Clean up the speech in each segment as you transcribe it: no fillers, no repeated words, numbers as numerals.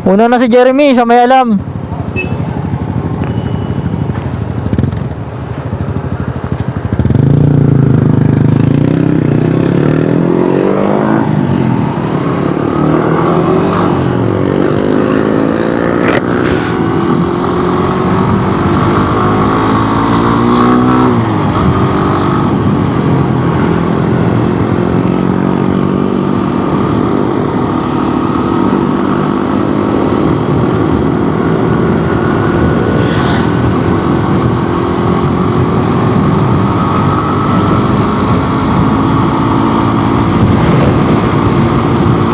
Una na si Jeremy, siya may alam.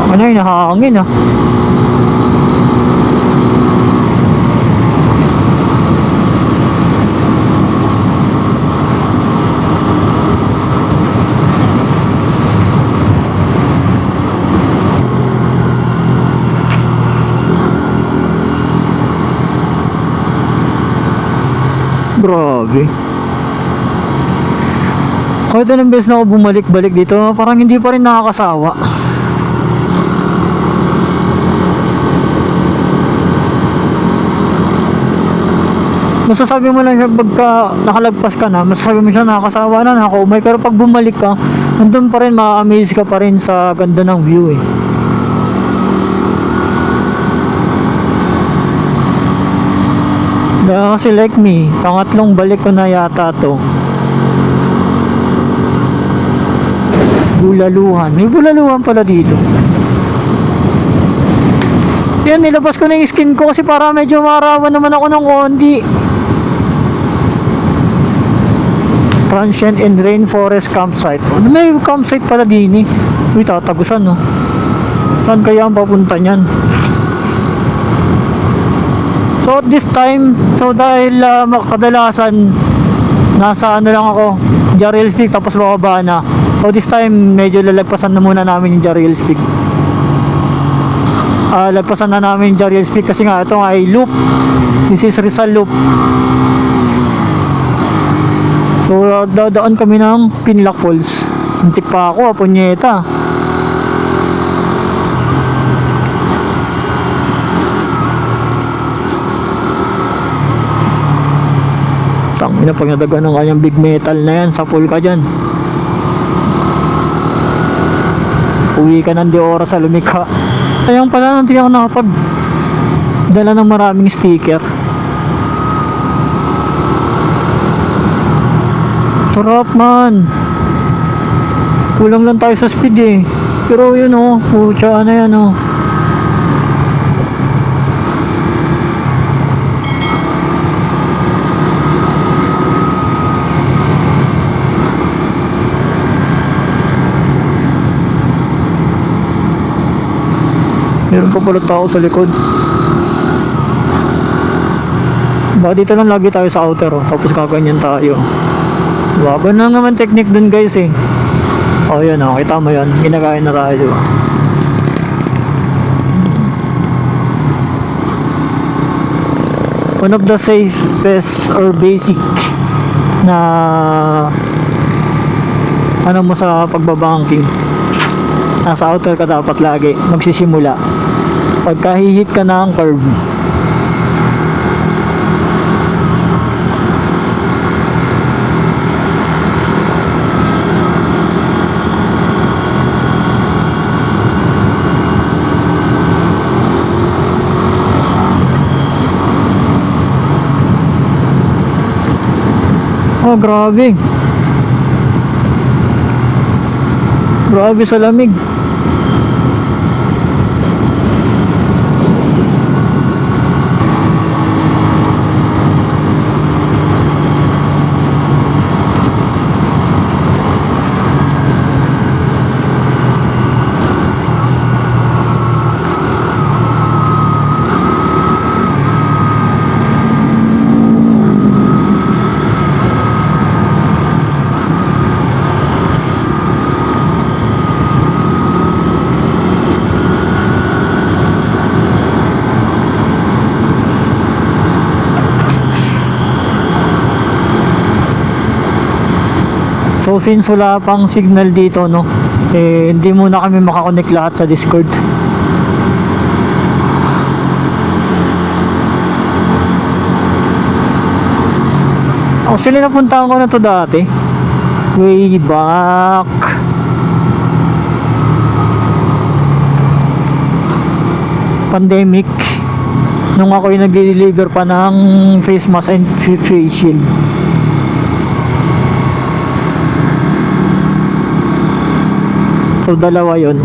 Ano yun, nakahangin ah. Grabe. Kahit anong beses na ako bumalik-balik dito, parang hindi pa rin nakakasawa. Masasabi mo lang siya pagka nakalagpas ka na, masasabi mo siya nakakasawa na, nakaumay. Pero pag bumalik ka, nandun pa rin, ma-amaze ka pa rin sa ganda ng view eh. Kaya kasi like me, pangatlong balik ko na yata to. Bulaluhan. May bulaluhan pala dito. Yan, nilabas ko na yung skin ko kasi para medyo marawan naman ako ng konti. Transient and Rainforest Campsite. Ano, may campsite pala din eh. Uy, tatagusan no. Saan kaya ang papunta niyan? So at this time, so dahil kadalasan nasa ano lang ako, Jariel Peak tapos bababa na. So this time medyo lalagpasan na muna namin yung Jariel Peak. Lagpasan na namin yung Jariel Peak kasi nga ito ay loop. This is Rizal Loop. So dadaan kami ng Pinlac Falls. Muntik pa ako, punyeta. Tangina, pag nadagan ng kanyang big metal na yan, sapul ka dyan. Uwi ka ng di oras sa lumikha. Ayun pala, hindi ako nakapag dala ng maraming sticker. Sarap man. Kulang lang tayo sa speed eh. Pero yun oh, putya na yan oh. Meron pa pala tao sa likod. Baka dito lang lagi tayo sa outer oh. Tapos kaganyan tayo. Bago na naman technique dun guys eh. Oh yun oh, kita mo yun. Ginagaya na tayo. One of the safest or basic na ano mo sa pagbabanking. Nasa outer ka dapat lagi magsisimula pagka hihit ka ng curve. Oh grabe, grabe sa lamig. So since wala pang signal dito no, hindi muna kami makakonect lahat sa Discord. Actually, napuntahan ko na to dati. Way back. Pandemic. Nung ako yung nag-deliver pa ng face mask and face shield. So, dalawa yun.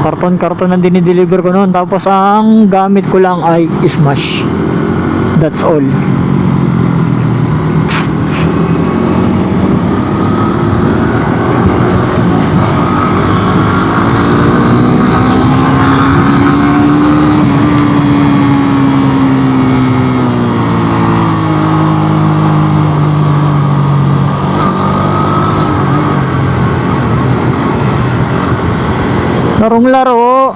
Karton-karton ang dinideliver ko noon. Tapos, ang gamit ko lang ay Smash. That's all. Larong laro.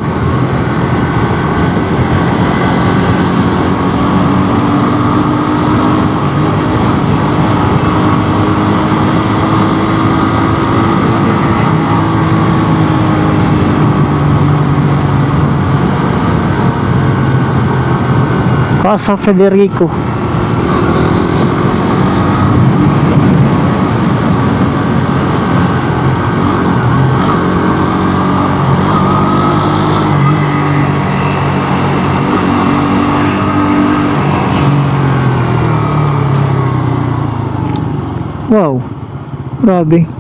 Casa Federico. Wow, grabe.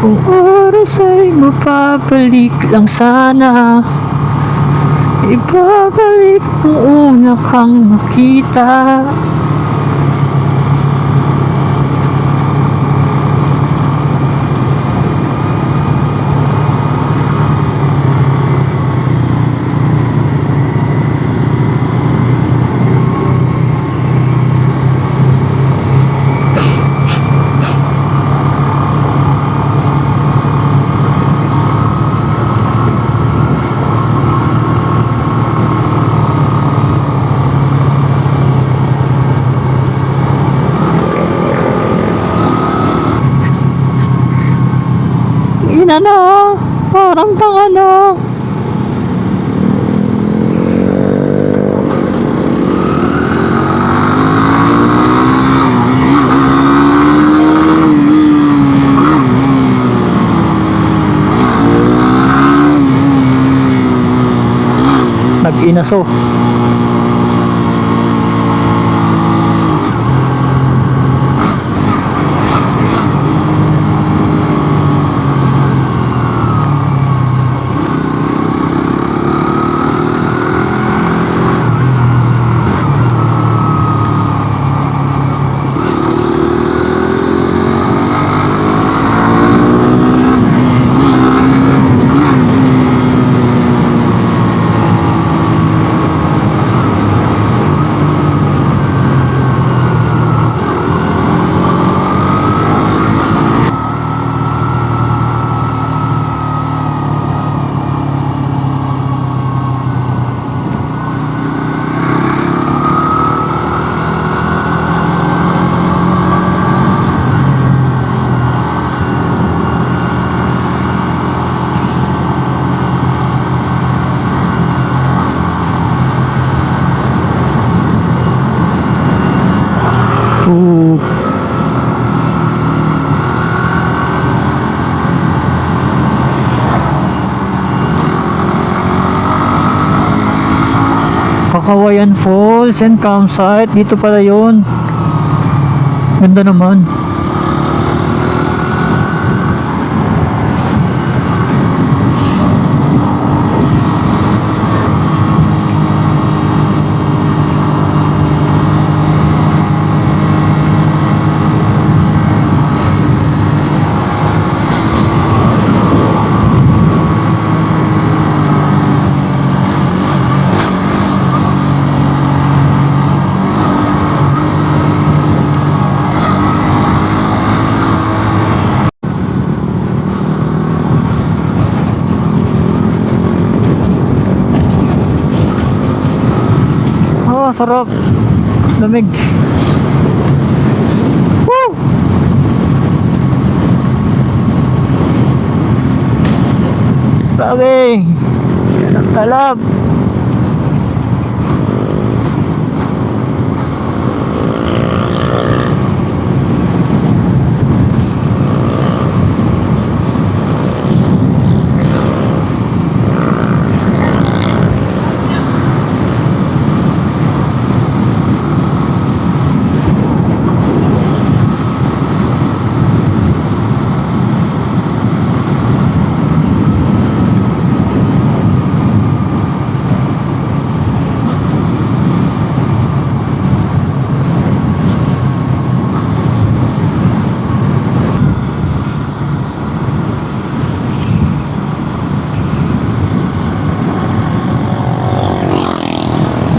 Kung oras ay mapapalik lang sana, ibabalik ang una kang makita. Ina na, parang tanga na. Nag-inaso. Pakawayan Falls and Campsite. Dito pala yun. Ganda naman. Oh, sarap. Lamig. Woo! Grabe. Yan ang talab.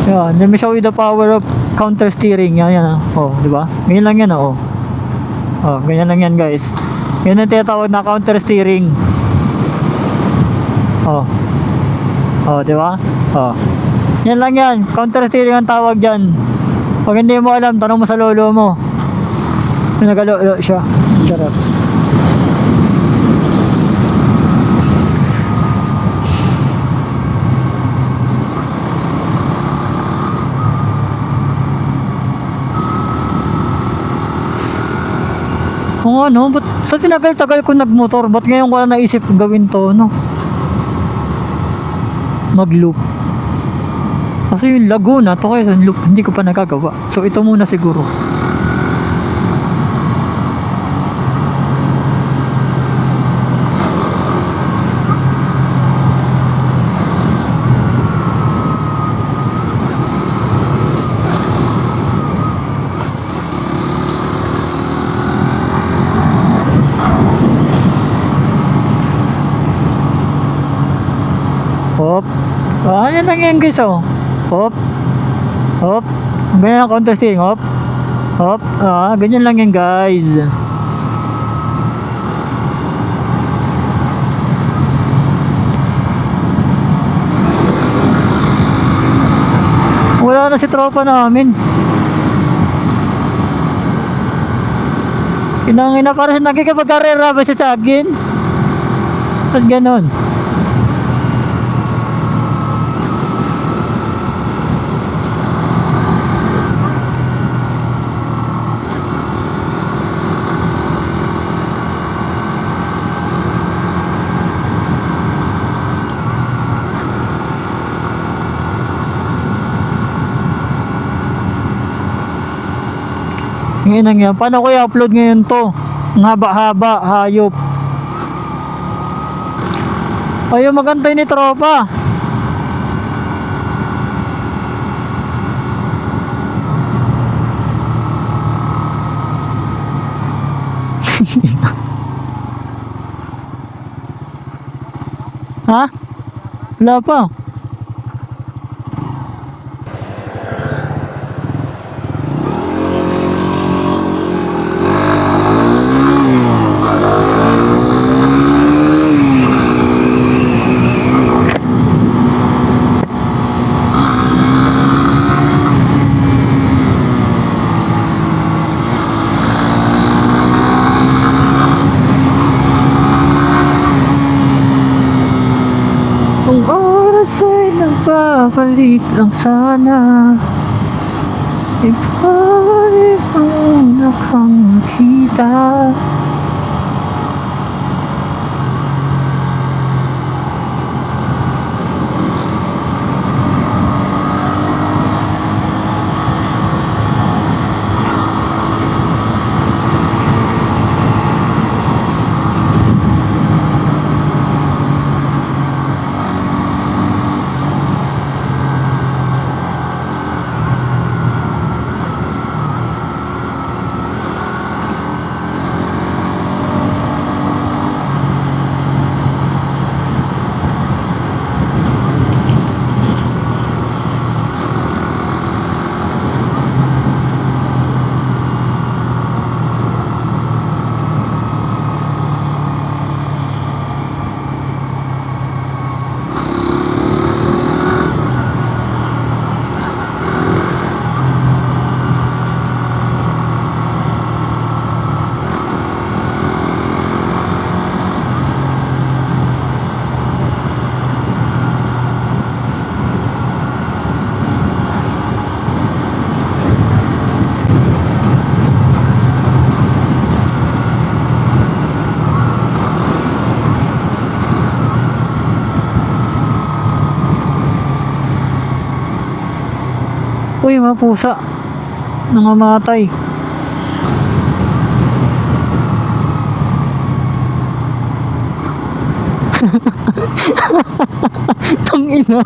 Yan, let me show you the power of counter steering. Yan, yan. Oh, di ba? Ganyan lang yan, oh. Oh, ganyan lang yan, guys. Yan ang tinatawag na counter steering. Oh. Oh, di ba? Oh. Yan lang yan. Counter steering ang tawag diyan. Pag hindi mo alam, tanong mo sa lolo mo. Pinagalo siya. Charot. Kung ano, ba't sa tinagal-tagal ko nagmotor, ba't ngayon ko na naisip gawin to, no? Mag-loop. Kasi yung Laguna, to kayo sa loop, hindi ko pa nagagawa. So ito muna siguro. Hop. Ah, yan lang yan guys, oh. Hop. Hop. Ganyan ang counter steering. Hop. Hop. Ah, ganyan lang yan guys. Wala na si tropa namin. Inangina para siya nagkikipag-karera ba siya sa akin? Ba't ganon? Ngayon lang yan. Paano ko i-upload ngayon to? Ang haba-haba, hayop. Ayaw magantay ni tropa. Ha? Wala pa. Kung oras ay nagpapalit lang sana, ibalik mo na kang makita. Uy, mga pusa. Nangamatay. Tangina.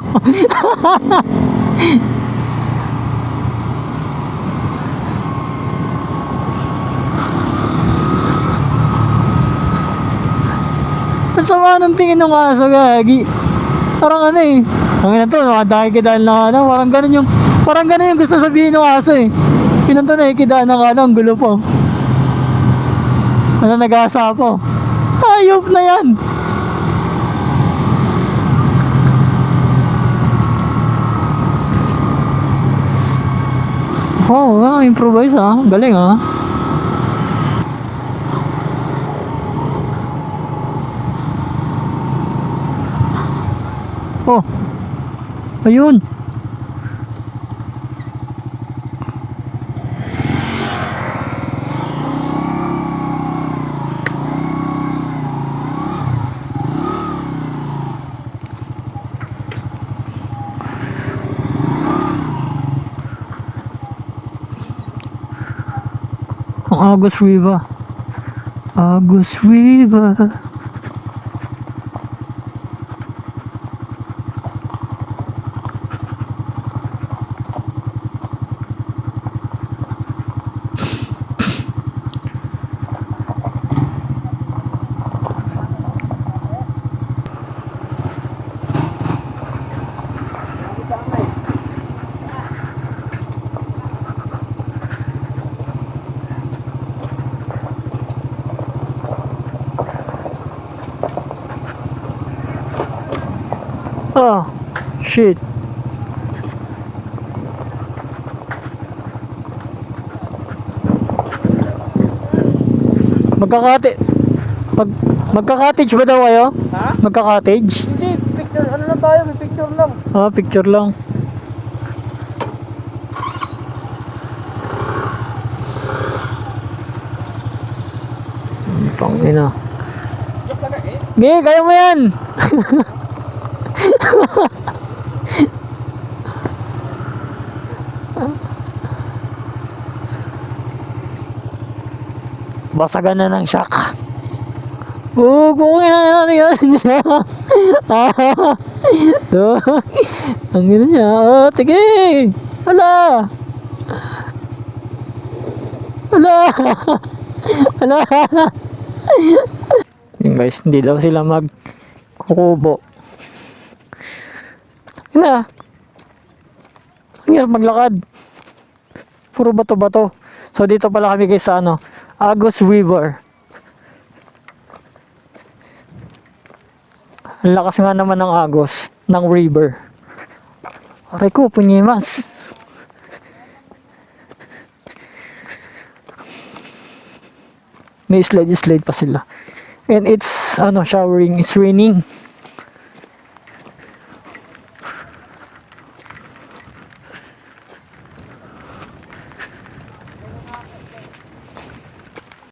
Ang sama ng tingin ng aso, gagi. Parang ano eh. Ang ina to, nakadahil-kidaan lang ano. Parang ganun yung gusto sabihin ng aso eh. Pinunta na ikidaan ng ano, ang gulo po. Ano, nag-aasa po. Hayop na yan. Oh, improvise ah. Galing ah. Oh. Ayun. Ang Agus River. Agus River. Ah, shit. Magka-cottage ba daw kayo? Ha? Magka-cottage? Hindi, picture, ano lang tayo, may picture lang. Ah, picture lang. Tangina. Joke lang eh. Ge, kaya mo yan. Basagan na ng shock. Kung yan. To. Ang gina niya. Oh, tige. Hala. Hala. Hala. Yung guys, hindi daw sila magkukubo. Yun na. Ang hirap maglakad. Puro bato-bato. So dito pala kami guys sa ano, Agus River. Ang lakas nga naman ng Agos, ng river. Aray ko, punyimas. May slide pa sila. And it's, showering, it's raining.